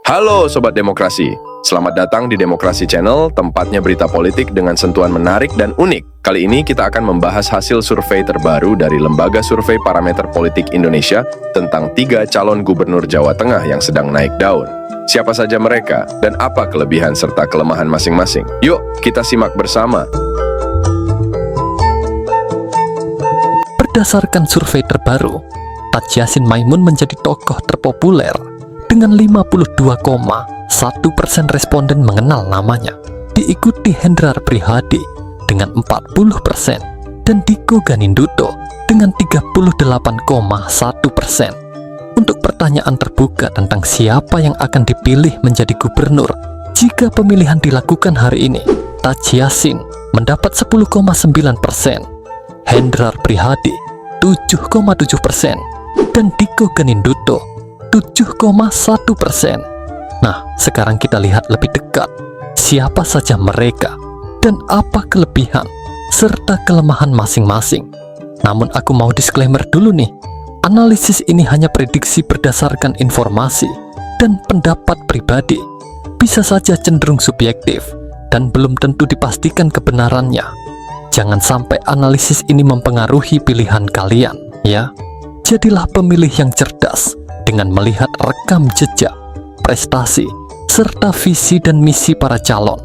Halo Sobat Demokrasi, selamat datang di Demokrasi Channel, tempatnya berita politik dengan sentuhan menarik dan unik. Kali ini kita akan membahas hasil survei terbaru dari Lembaga Survei Parameter Politik Indonesia tentang 3 calon gubernur Jawa Tengah yang sedang naik daun. Siapa saja mereka dan apa kelebihan serta kelemahan masing-masing? Yuk, kita simak bersama. Berdasarkan survei terbaru, Taj Yassin Maimun menjadi tokoh terpopuler dengan 52,1% responden mengenal namanya. Diikuti Hendrar Prihadi dengan 40% dan Diko Ganinduto dengan 38,1%. Untuk pertanyaan terbuka tentang siapa yang akan dipilih menjadi gubernur jika pemilihan dilakukan hari ini, Taj Yassin mendapat 10,9%, Hendrar Prihadi 7,7%, dan Diko Ganinduto 7,1%. Nah, sekarang kita lihat lebih dekat siapa saja mereka dan apa kelebihan serta kelemahan masing-masing. Namun aku mau disclaimer dulu nih, analisis ini hanya prediksi berdasarkan informasi dan pendapat pribadi, bisa saja cenderung subjektif dan belum tentu dipastikan kebenarannya. Jangan sampai analisis ini mempengaruhi pilihan kalian, ya. Jadilah pemilih yang cerdas dengan melihat rekam jejak, prestasi, serta visi dan misi para calon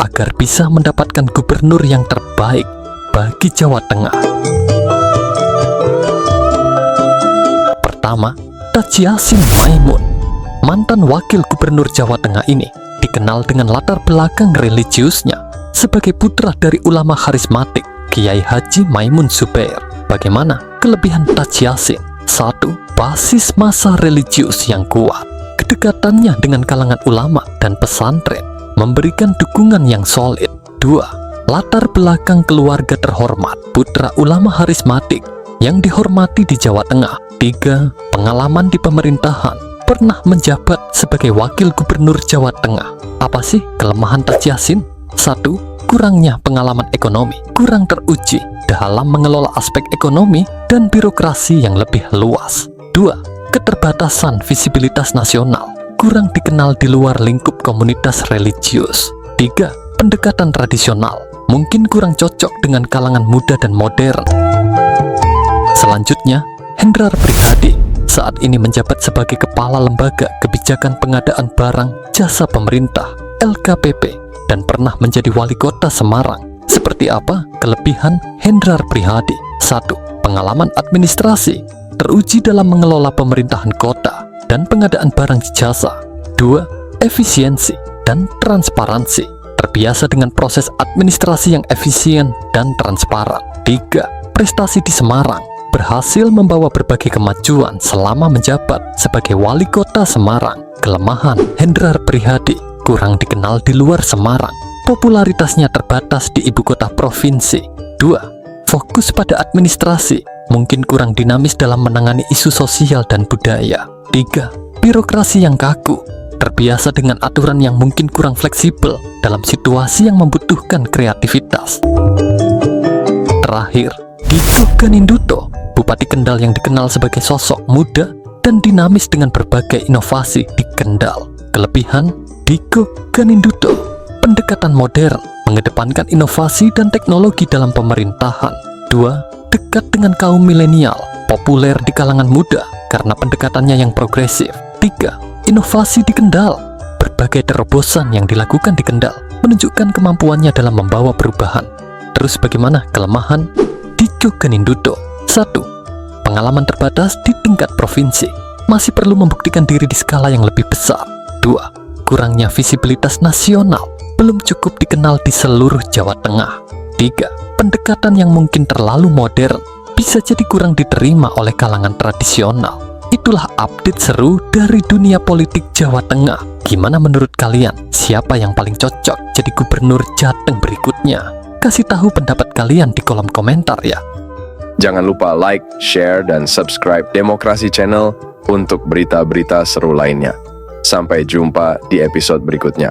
agar bisa mendapatkan gubernur yang terbaik bagi Jawa Tengah. Pertama, Taj Yassin Maimun. Mantan wakil gubernur Jawa Tengah ini dikenal dengan latar belakang religiusnya sebagai putra dari ulama karismatik Kiai Haji Maimun Zubair. Bagaimana kelebihan Taj Yassin? 1. Basis massa religius yang kuat. Kedekatannya dengan kalangan ulama dan pesantren memberikan dukungan yang solid. 2. Latar belakang keluarga terhormat, putra ulama karismatik yang dihormati di Jawa Tengah. 3. Pengalaman di pemerintahan, pernah menjabat sebagai wakil gubernur Jawa Tengah. Apa sih kelemahan Taj Yassin? 1. Kurangnya pengalaman ekonomi, kurang teruji dalam mengelola aspek ekonomi dan birokrasi yang lebih luas. 2. Keterbatasan visibilitas nasional, kurang dikenal di luar lingkup komunitas religius. 3. Pendekatan tradisional, mungkin kurang cocok dengan kalangan muda dan modern. Selanjutnya, Hendrar Prihadi saat ini menjabat sebagai Kepala Lembaga Kebijakan Pengadaan Barang Jasa Pemerintah (LKPP) dan pernah menjadi wali kota Semarang. Seperti apa kelebihan Hendrar Prihadi? 1. Pengalaman administrasi, teruji dalam mengelola pemerintahan kota dan pengadaan barang jasa. 2. Efisiensi dan transparansi, terbiasa dengan proses administrasi yang efisien dan transparan. 3. Prestasi di Semarang, berhasil membawa berbagai kemajuan selama menjabat sebagai wali kota Semarang. Kelemahan Hendrar Prihadi, kurang dikenal di luar Semarang, popularitasnya terbatas di ibu kota provinsi. 2. Fokus pada administrasi, mungkin kurang dinamis dalam menangani isu sosial dan budaya. 3. Birokrasi yang kaku, terbiasa dengan aturan yang mungkin kurang fleksibel dalam situasi yang membutuhkan kreativitas. Terakhir, Diko Ganinduto, Bupati Kendal yang dikenal sebagai sosok muda dan dinamis dengan berbagai inovasi di Kendal. Kelebihan Diko Ganinduto: pendekatan modern, mengedepankan inovasi dan teknologi dalam pemerintahan. 2. Dekat dengan kaum milenial, populer di kalangan muda karena pendekatannya yang progresif. 3. Inovasi di Kendal, berbagai terobosan yang dilakukan di Kendal menunjukkan kemampuannya dalam membawa perubahan. Terus bagaimana kelemahan Diko Ganinduto? 1. Pengalaman terbatas di tingkat provinsi, masih perlu membuktikan diri di skala yang lebih besar. 2. Kurangnya visibilitas nasional, belum cukup dikenal di seluruh Jawa Tengah. 3. Pendekatan yang mungkin terlalu modern, bisa jadi kurang diterima oleh kalangan tradisional. Itulah update seru dari dunia politik Jawa Tengah. Gimana menurut kalian? Siapa yang paling cocok jadi gubernur Jateng berikutnya? Kasih tahu pendapat kalian di kolom komentar ya. Jangan lupa like, share, dan subscribe Demokrasi Channel untuk berita-berita seru lainnya. Sampai jumpa di episode berikutnya.